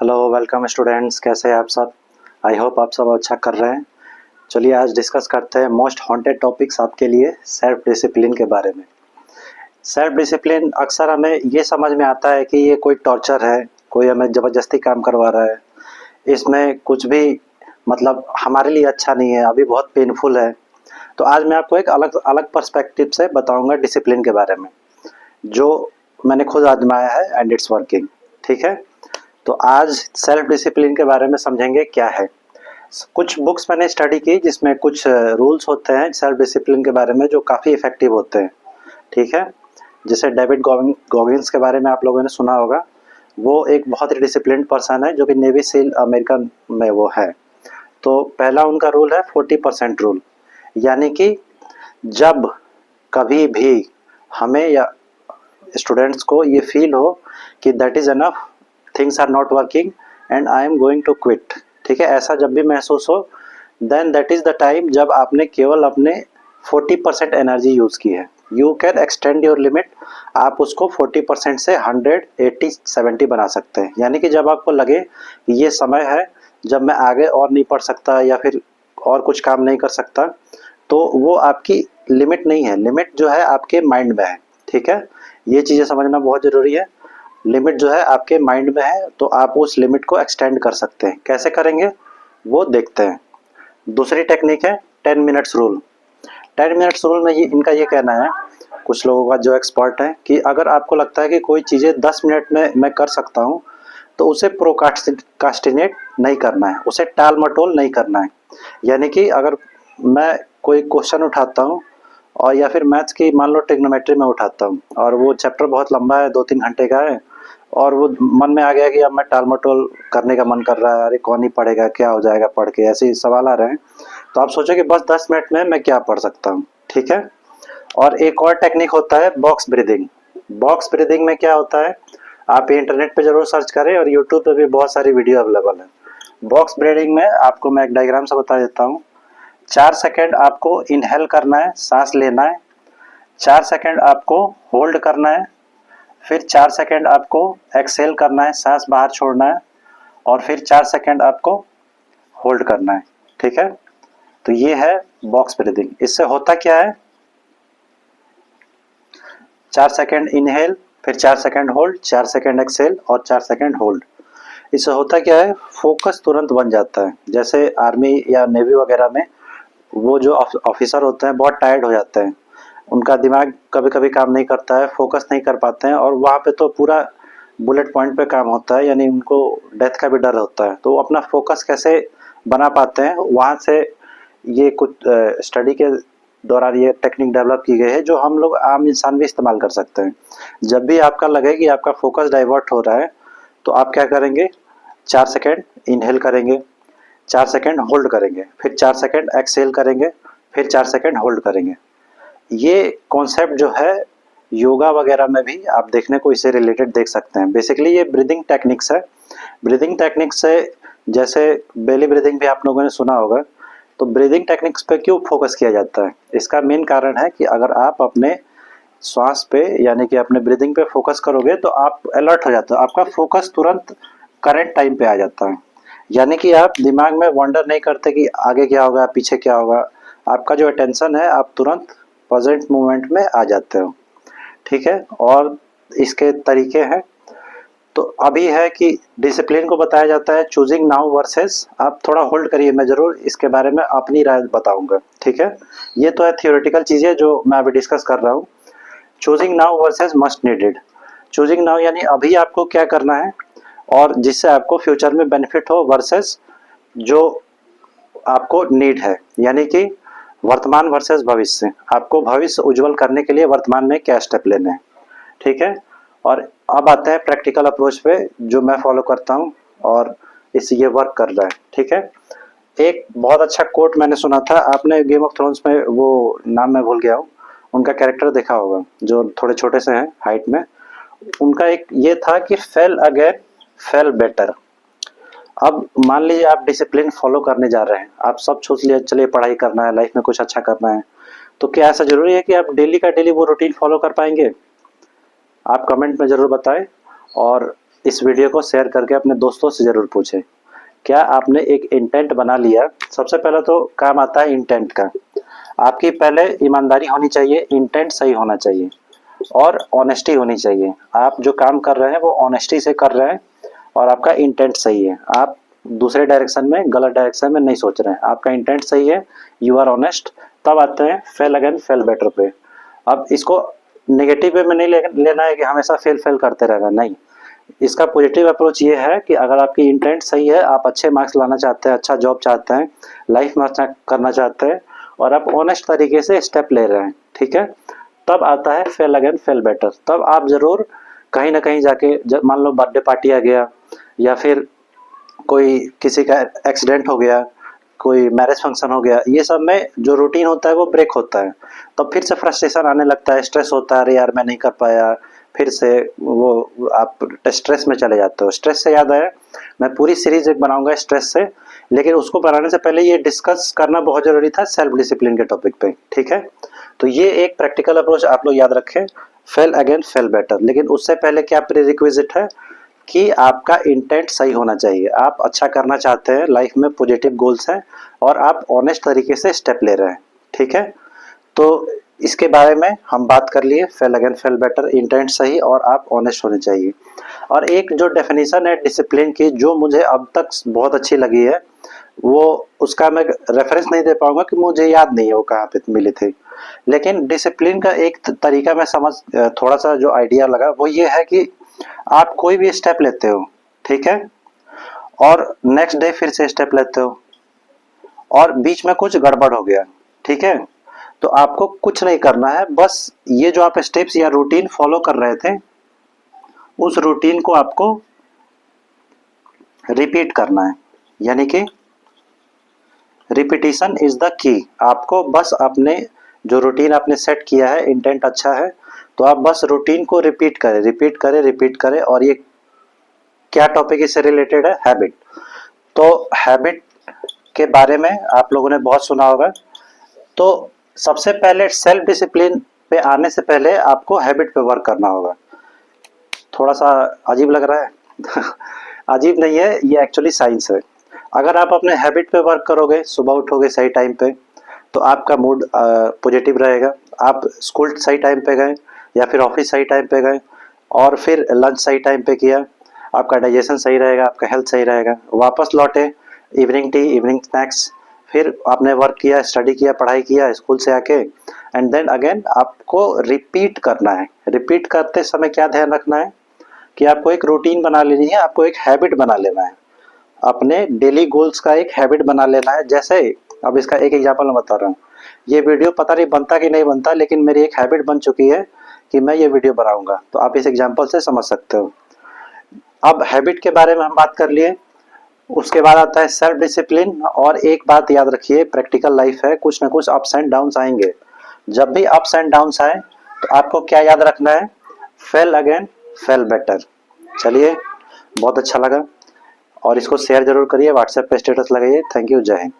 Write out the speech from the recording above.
Hello welcome students, कैसे हैं आप सब। आई होप आप सब अच्छा कर रहे हैं। चलिए आज डिस्कस करते हैं मोस्ट हॉन्टेड टॉपिक्स आपके लिए सेल्फ डिसिप्लिन के बारे में। सेल्फ डिसिप्लिन अक्सर हमें ये समझ में आता है कि ये कोई टॉर्चर है, कोई हमें ज़बरदस्ती काम करवा रहा है, इसमें कुछ भी मतलब हमारे लिए अच्छा नहीं है, अभी बहुत पेनफुल है। तो आज मैं आपको एक अलग अलग पर्सपेक्टिव से बताऊंगा डिसिप्लिन के बारे में, जो मैंने खुद आजमाया है एंड इट्स वर्किंग। ठीक है, तो आज सेल्फ डिसिप्लिन के बारे में समझेंगे क्या है। कुछ बुक्स मैंने स्टडी की जिसमें कुछ रूल्स होते हैं सेल्फ डिसिप्लिन के बारे में जो काफ़ी इफ़ेक्टिव होते हैं। ठीक है, जैसे डेविड गॉगिंस के बारे में आप लोगों ने सुना होगा। वो एक बहुत ही डिसिप्लिन्ड पर्सन है जो कि नेवी सील अमेरिकन में वो है। तो पहला उनका रूल है 40% रूल, यानी कि जब कभी भी हमें या स्टूडेंट्स को ये फील हो कि that is enough, things are not working and I am going to quit. ठीक है, ऐसा जब भी महसूस हो then that is the time जब आपने केवल अपने 40% एनर्जी यूज़ की है। You can extend your limit, आप उसको 40% से 100, 80, 70 बना सकते हैं। यानी कि जब आपको लगे कि ये समय है जब मैं आगे और नहीं पढ़ सकता या फिर और कुछ काम नहीं कर सकता, तो वो आपकी लिमिट नहीं है, लिमिट जो है आपके माइंड में है। ठीक है, ये चीज़ें समझना बहुत ज़रूरी है। लिमिट जो है आपके माइंड में है, तो आप उस लिमिट को एक्सटेंड कर सकते हैं। कैसे करेंगे वो देखते हैं। दूसरी टेक्निक है 10 मिनट्स रूल। 10 मिनट्स रूल में ये इनका ये कहना है, कुछ लोगों का जो एक्सपर्ट है, कि अगर आपको लगता है कि कोई चीज़ें 10 मिनट में मैं कर सकता हूँ तो उसे प्रोकास्टिनेट नहीं करना है, उसे टाल मटोल नहीं करना है। यानी कि अगर मैं कोई क्वेश्चन उठाता हूँ और या फिर मैथ्स की मान लो ट्रिग्नोमेट्री में उठाता हूँ और वो चैप्टर बहुत लंबा है, 2-3 घंटे का है, और वो मन में आ गया कि अब मैं टाल मटोल करने का मन कर रहा है, अरे कौन ही पढ़ेगा, क्या हो जाएगा पढ़ के, ऐसे ही सवाल आ रहे हैं। तो आप सोचो कि बस 10 मिनट में मैं क्या पढ़ सकता हूँ। ठीक है, और एक और टेक्निक होता है बॉक्स ब्रीदिंग। बॉक्स ब्रीदिंग में क्या होता है, आप इंटरनेट पे जरूर सर्च करें और यूट्यूब पे भी बहुत सारी वीडियो अवेलेबल है। बॉक्स ब्रीदिंग में आपको मैं एक डायग्राम से बता देता हूँ। 4 सेकेंड आपको इनहेल करना है, सांस लेना है। 4 सेकेंड आपको होल्ड करना है, फिर 4 सेकेंड आपको एक्सहेल करना है, सांस बाहर छोड़ना है, और फिर 4 सेकेंड आपको होल्ड करना है। ठीक है, तो ये है बॉक्स ब्रीदिंग। इससे होता क्या है, 4 सेकेंड इनहेल, फिर 4 सेकेंड होल्ड, 4 सेकेंड एक्सहेल और 4 सेकेंड होल्ड। इससे होता क्या है, फोकस तुरंत बन जाता है। जैसे आर्मी या नेवी वगैरह में वो जो ऑफिसर होते हैं बहुत टायर्ड हो जाते हैं, उनका दिमाग कभी कभी काम नहीं करता है, फोकस नहीं कर पाते हैं, और वहाँ पे तो पूरा बुलेट पॉइंट पे काम होता है, यानी उनको डेथ का भी डर होता है। तो वो अपना फोकस कैसे बना पाते हैं, वहाँ से ये कुछ स्टडी के दौरान ये टेक्निक डेवलप की गई है जो हम लोग आम इंसान भी इस्तेमाल कर सकते हैं। जब भी आपका लगे कि आपका फोकस डाइवर्ट हो रहा है तो आप क्या करेंगे, 4 सेकेंड इनहेल करेंगे, 4 सेकेंड होल्ड करेंगे, फिर 4 सेकेंड एक्सहेल करेंगे, फिर 4 सेकेंड होल्ड करेंगे। ये कॉन्सेप्ट जो है योगा वगैरह में भी आप देखने को इससे रिलेटेड देख सकते हैं। बेसिकली ये ब्रीदिंग टेक्निक्स है। ब्रीदिंग टेक्निक्स से, जैसे बेली ब्रीदिंग भी आप लोगों ने सुना होगा, तो ब्रीदिंग टेक्निक्स पे क्यों फोकस किया जाता है, इसका मेन कारण है कि अगर आप अपने श्वास पे यानी कि अपने ब्रीदिंग पे फोकस करोगे तो आप अलर्ट हो जाते हो, आपका फोकस तुरंत करेक्ट टाइम पे आ जाता है। यानी कि आप दिमाग में वंडर नहीं करते कि आगे क्या होगा पीछे क्या होगा, आपका जो अटेंशन है आप तुरंत प्रेजेंट मोमेंट में आ जाते हो। ठीक है, और इसके तरीके हैं। तो अभी है कि डिसिप्लिन को बताया जाता है चूजिंग नाउ वर्सेस, आप थोड़ा होल्ड करिए, मैं ज़रूर इसके बारे में अपनी राय बताऊंगा। ठीक है, ये तो है थियोरेटिकल चीज़ें जो मैं अभी डिस्कस कर रहा हूँ। Choosing now versus must needed. Choosing now यानी अभी आपको क्या करना है और जिससे आपको फ्यूचर में बेनिफिट हो, वर्सेस जो आपको नीड है, यानी कि वर्तमान वर्सेस भविष्य। आपको भविष्य उज्जवल करने के लिए वर्तमान में क्या स्टेप लेने हैं। ठीक है, और अब आते हैं प्रैक्टिकल अप्रोच पे जो मैं फॉलो करता हूँ और इससे ये वर्क कर रहा है। ठीक है, एक बहुत अच्छा कोट मैंने सुना था, आपने गेम ऑफ थ्रोन्स में वो नाम मैं भूल गया हूँ, उनका कैरेक्टर देखा होगा जो थोड़े छोटे से हैं हाइट में, उनका एक ये था कि फेल अगेन फेल बेटर। अब मान लीजिए आप डिसिप्लिन फॉलो करने जा रहे हैं, आप सब सोच लिया चलिए पढ़ाई करना है, लाइफ में कुछ अच्छा करना है, तो क्या ऐसा जरूरी है कि आप डेली का डेली वो रूटीन फॉलो कर पाएंगे? आप कमेंट में ज़रूर बताएं। और इस वीडियो को शेयर करके अपने दोस्तों से ज़रूर पूछें। क्या आपने एक इंटेंट बना लिया? सबसे पहले तो काम आता है इंटेंट का। आपकी पहले ईमानदारी होनी चाहिए, इंटेंट सही होना चाहिए और ऑनेस्टी होनी चाहिए। आप जो काम कर रहे हैं वो ऑनेस्टी से कर रहे हैं और आपका इंटेंट सही है। आप दूसरे डायरेक्शन में, गलत डायरेक्शन में नहीं सोच रहे हैं। आपका इंटेंट सही है, यू आर ऑनेस्ट। तब आते हैं फेल अगेन फेल बेटर पे। अब इसको नेगेटिव वे में नहीं लेना है कि हमेशा फेल फेल करते रहना, नहीं। इसका पॉजिटिव अप्रोच ये है कि अगर आपकी इंटेंट सही है, आप अच्छे मार्क्स लाना चाहते हैं, अच्छा जॉब चाहते हैं, लाइफ में अच्छा करना चाहते हैं और आप ऑनेस्ट तरीके से स्टेप ले रहे हैं, ठीक है, तब आता है फेल अगेन फेल बेटर। तब आप ज़रूर कहीं ना कहीं जाके, जब मान लो बर्थडे पार्टी आ गया या फिर कोई किसी का एक्सीडेंट हो गया, कोई मैरिज फंक्शन हो गया, ये सब में जो रूटीन होता है वो ब्रेक होता है। तो फिर से फ्रस्ट्रेशन आने लगता है, स्ट्रेस होता है, अरे यार मैं नहीं कर पाया, फिर से वो आप स्ट्रेस में चले जाते हो। स्ट्रेस से याद आया, मैं पूरी सीरीज एक बनाऊंगा स्ट्रेस से, लेकिन उसको बनाने से पहले ये डिस्कस करना बहुत ज़रूरी था सेल्फ डिसिप्लिन के टॉपिक पे, ठीक है। तो ये एक प्रैक्टिकल अप्रोच आप लोग याद रखें, फेल अगेन फेल बेटर। लेकिन उससे पहले क्या प्रीरिक्विजिट है कि आपका इंटेंट सही होना चाहिए। आप अच्छा करना चाहते हैं, लाइफ में पॉजिटिव गोल्स हैं और आप ऑनेस्ट तरीके से स्टेप ले रहे हैं, ठीक है। तो इसके बारे में हम बात कर लिए, fail again fail better, intent सही और आप ऑनेस्ट होने चाहिए। और एक जो डेफिनेशन है डिसिप्लिन की, जो मुझे अब तक बहुत अच्छी लगी है, वो उसका मैं रेफरेंस नहीं दे पाऊंगा कि मुझे याद नहीं है वो कहाँ पे मिली थी। लेकिन डिसिप्लिन का एक तरीका मैं समझ, थोड़ा सा जो आइडिया लगा वो ये है कि आप कोई भी स्टेप लेते हो, ठीक है, और नेक्स्ट डे फिर से स्टेप लेते हो और बीच में कुछ गड़बड़ हो गया, ठीक है, तो आपको कुछ नहीं करना है, बस ये जो आप स्टेप्स या रूटीन फॉलो कर रहे थे, उस रूटीन को आपको रिपीट करना है। यानी कि रिपीटिशन इज द की। आपको बस अपने जो रूटीन आपने सेट किया है, इंटेंट अच्छा है, तो आप बस रूटीन को रिपीट करें, रिपीट करें, रिपीट करें। और ये क्या टॉपिक इससे रिलेटेड है? हैबिट। तो हैबिट के बारे में आप लोगों ने बहुत सुना होगा। तो सबसे पहले सेल्फ डिसिप्लिन पे आने से पहले आपको हैबिट पे वर्क करना होगा। थोड़ा सा अजीब लग रहा है अजीब नहीं है, ये एक्चुअली साइंस है। अगर आप अपने हैबिट पे वर्क करोगे, सुबह उठोगे सही टाइम पे, तो आपका मूड पॉजिटिव रहेगा। आप स्कूल सही टाइम पे गए या फिर ऑफिस सही टाइम पे गए और फिर लंच सही टाइम पे किया, आपका डाइजेशन सही रहेगा, आपका हेल्थ सही रहेगा। वापस लौटे, इवनिंग टी, इवनिंग स्नैक्स, फिर आपने वर्क किया, स्टडी किया, पढ़ाई किया स्कूल से आके, एंड देन अगेन आपको रिपीट करना है। रिपीट करते समय क्या ध्यान रखना है कि आपको एक रूटीन बना लेनी है, आपको एक हैबिट बना लेना है, अपने डेली गोल्स का एक हैबिट बना लेना है। जैसे अब इसका एक एग्जांपल मैं बता रहा हूँ, ये वीडियो पता नहीं बनता कि नहीं बनता, लेकिन मेरी एक हैबिट बन चुकी है कि मैं ये वीडियो बनाऊंगा। तो आप इस एग्जांपल से समझ सकते हो। अब हैबिट के बारे में हम बात कर लिए, उसके बाद आता है सेल्फ डिसिप्लिन। और एक बात याद रखिए, प्रैक्टिकल लाइफ है, कुछ ना कुछ अप्स एंड डाउन्स आएंगे। जब भी अप्स एंड डाउन्स आए तो आपको क्या याद रखना है? Fail again fail better. चलिए, बहुत अच्छा लगा और इसको शेयर जरूर करिए, व्हाट्सएप पे स्टेटस लगाइए। थैंक यू, जय हिंद।